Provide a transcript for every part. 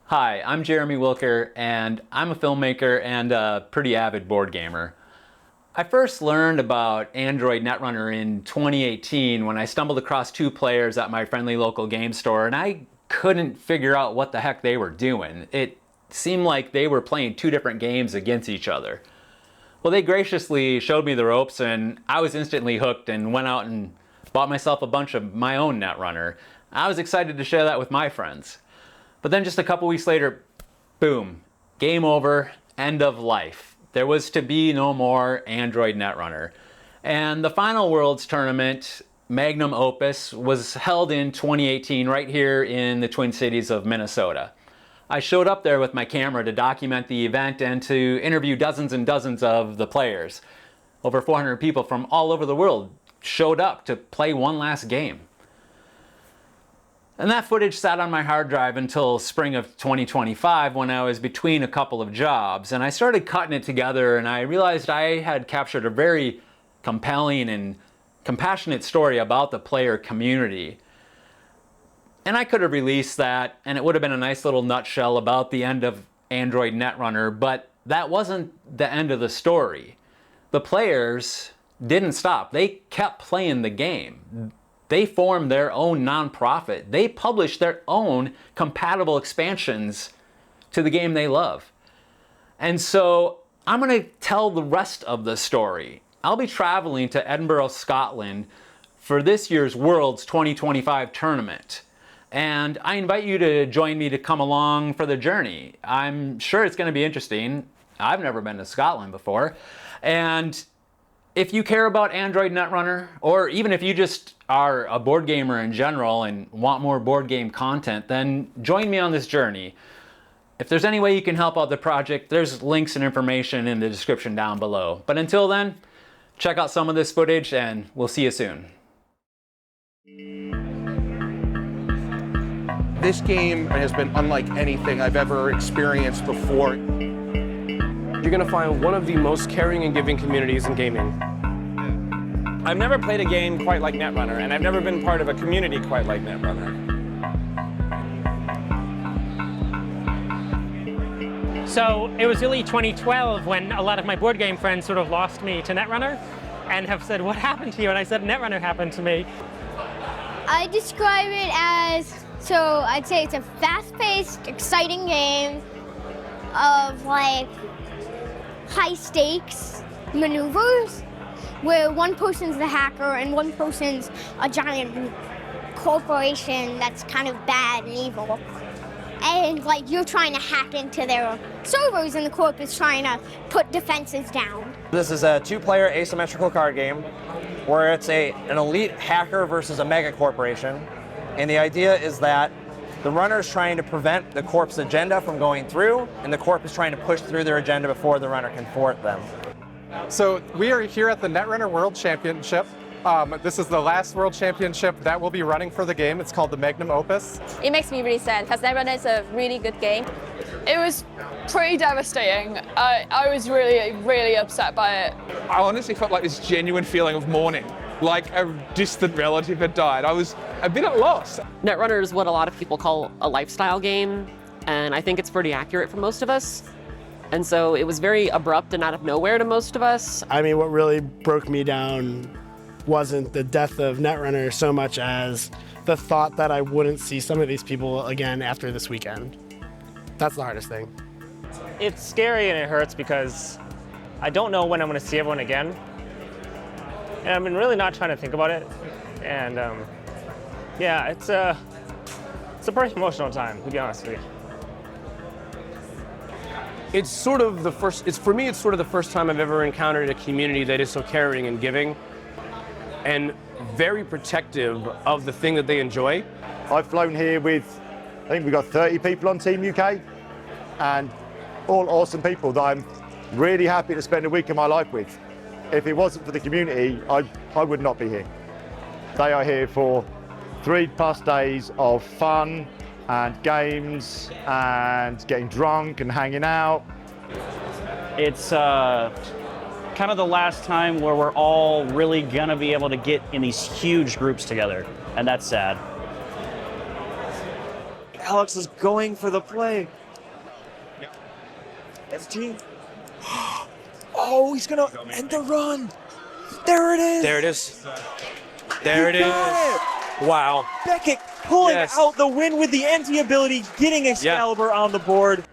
Hi, I'm Jeremy Wilker, and I'm a filmmaker and a pretty avid board gamer. I first learned about Android Netrunner in 2018 when I stumbled across two players at my friendly local game store, and I couldn't figure out what the heck they were doing. It seemed like they were playing two different games against each other. Well, they graciously showed me the ropes, and I was instantly hooked and went out and bought myself a bunch of my own Netrunner. I was excited to share that with my friends. But then just a couple weeks later, boom, game over, end of life. There was to be no more Android Netrunner. And the final Worlds tournament, Magnum Opus, was held in 2018 right here in the Twin Cities of Minnesota. I showed up there with my camera to document the event and to interview dozens and dozens of the players. Over 400 people from all over the world showed up to play one last game. And that footage sat on my hard drive until spring of 2025 when I was between a couple of jobs. And I started cutting it together and I realized I had captured a very compelling and compassionate story about the player community. And I could have released that and it would have been a nice little nutshell about the end of Android Netrunner, but that wasn't the end of the story. The players didn't stop. They kept playing the game. They formed their own nonprofit. They published their own compatible expansions to the game they love. And so I'm going to tell the rest of the story. I'll be traveling to Edinburgh, Scotland for this year's Worlds 2025 tournament. And I invite you to join me to come along for the journey. I'm sure it's going to be interesting. I've never been to Scotland before. And if you care about Android Netrunner, or even if you just are a board gamer in general and want more board game content, then join me on this journey. If there's any way you can help out the project, there's links and information in the description down below. But until then, check out some of this footage and we'll see you soon. This game has been unlike anything I've ever experienced before. You're going to find one of the most caring and giving communities in gaming. I've never played a game quite like Netrunner, and I've never been part of a community quite like Netrunner. So it was really 2012 when a lot of my board game friends sort of lost me to Netrunner and have said, "What happened to you?" And I said, "Netrunner happened to me." I describe it as, so I'd say it's a fast-paced, exciting game of like high-stakes maneuvers where one person's the hacker and one person's a giant corporation that's kind of bad and evil. And like you're trying to hack into their servers and the corp is trying to put defenses down. This is a two-player asymmetrical card game where it's an elite hacker versus a mega corporation. And the idea is that the runner is trying to prevent the corp's agenda from going through, and the corp is trying to push through their agenda before the runner can thwart them. So we are here at the Netrunner World Championship. This is the last World Championship that will be running for the game. It's called the Magnum Opus. It makes me really sad because Netrunner is a really good game. It was pretty devastating. I was really, really upset by it. I honestly felt like this genuine feeling of mourning, like a distant relative had died. I was a bit at loss. Netrunner is what a lot of people call a lifestyle game, and I think it's pretty accurate for most of us. And so it was very abrupt and out of nowhere to most of us. I mean, what really broke me down wasn't the death of Netrunner so much as the thought that I wouldn't see some of these people again after this weekend. That's the hardest thing. It's scary and it hurts because I don't know when I'm going to see everyone again. And I've been really not trying to think about it. And yeah, it's a pretty emotional time, to be honest with you. It's sort of the first, for me, it's sort of the first time I've ever encountered a community that is so caring and giving and very protective of the thing that they enjoy. I've flown here with, I think we've got 30 people on Team UK, and all awesome people that I'm really happy to spend a week of my life with. If it wasn't for the community, I would not be here. They are here for 3+ days of fun and games and getting drunk and hanging out. It's kind of the last time where we're all really gonna be able to get in these huge groups together, and that's sad. Alex is going for the play. SG. Oh, he's gonna end the run. There it is. There it is. There it is. Wow. Beckett pulling Yes. out the win with the anti-ability, getting Excalibur on the board.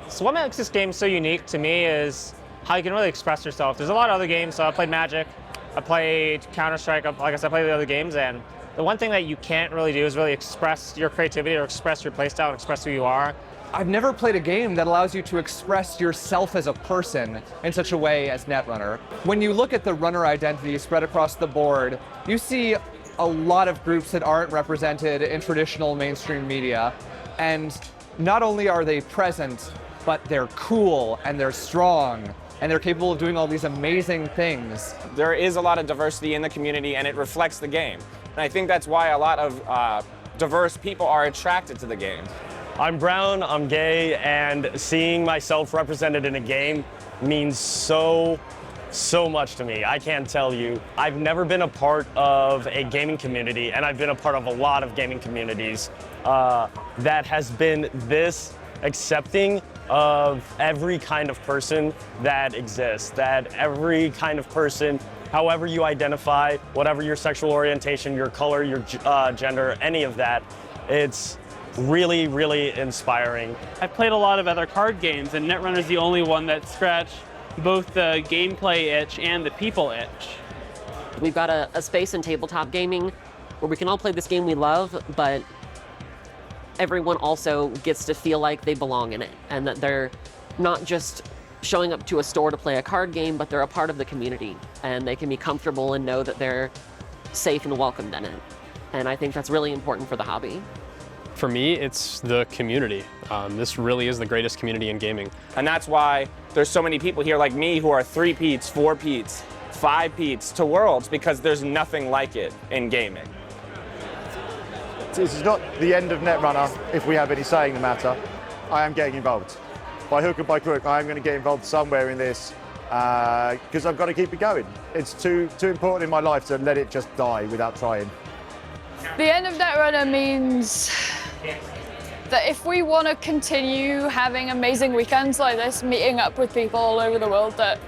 So what makes this game so unique to me is how you can really express yourself. There's a lot of other games, so I played Magic, I played Counter-Strike, like I said, I played the other games, and the one thing that you can't really do is really express your creativity or express your playstyle and express who you are. I've never played a game that allows you to express yourself as a person in such a way as Netrunner. When you look at the runner identity spread across the board, you see a lot of groups that aren't represented in traditional mainstream media. And not only are they present, but they're cool and they're strong and they're capable of doing all these amazing things. There is a lot of diversity in the community and it reflects the game. And I think that's why a lot of diverse people are attracted to the game. I'm brown, I'm gay, and seeing myself represented in a game means so much to me. I can't tell you. I've never been a part of a gaming community, and I've been a part of a lot of gaming communities that has been this accepting of every kind of person that exists, that every kind of person, however you identify, whatever your sexual orientation, your color, your gender, any of that, it's really, really inspiring. I've played a lot of other card games, and Netrunner's the only one that scratched both the gameplay itch and the people itch. We've got a space in tabletop gaming where we can all play this game we love, but everyone also gets to feel like they belong in it, and that they're not just showing up to a store to play a card game, but they're a part of the community, and they can be comfortable and know that they're safe and welcomed in it. And I think that's really important for the hobby. For me, it's the community. This really is the greatest community in gaming. And that's why there's so many people here like me who are 3-peats, 4-peats, 5-peats to Worlds, because there's nothing like it in gaming. This is not the end of Netrunner, if we have any say in the matter. I am getting involved. By hook or by crook, I am going to get involved somewhere in this because I've got to keep it going. It's too important in my life to let it just die without trying. The end of Netrunner means that if we want to continue having amazing weekends like this, meeting up with people all over the world, that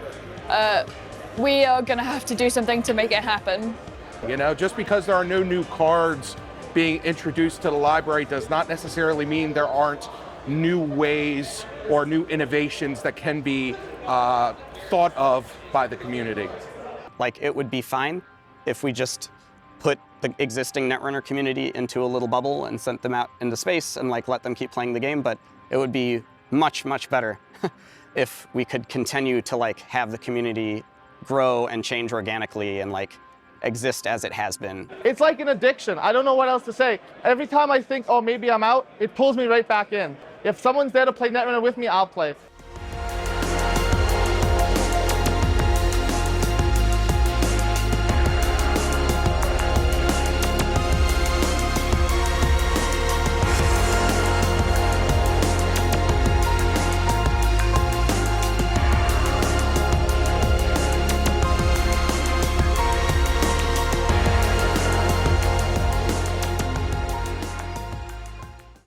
we are going to have to do something to make it happen. You know, just because there are no new cards being introduced to the library does not necessarily mean there aren't new ways or new innovations that can be thought of by the community. Like, it would be fine if we just put the existing Netrunner community into a little bubble and sent them out into space and like let them keep playing the game, but it would be much, much better if we could continue to like have the community grow and change organically and like exist as it has been. It's like an addiction. I don't know what else to say. Every time I think, oh, maybe I'm out, it pulls me right back in. If someone's there to play Netrunner with me, I'll play.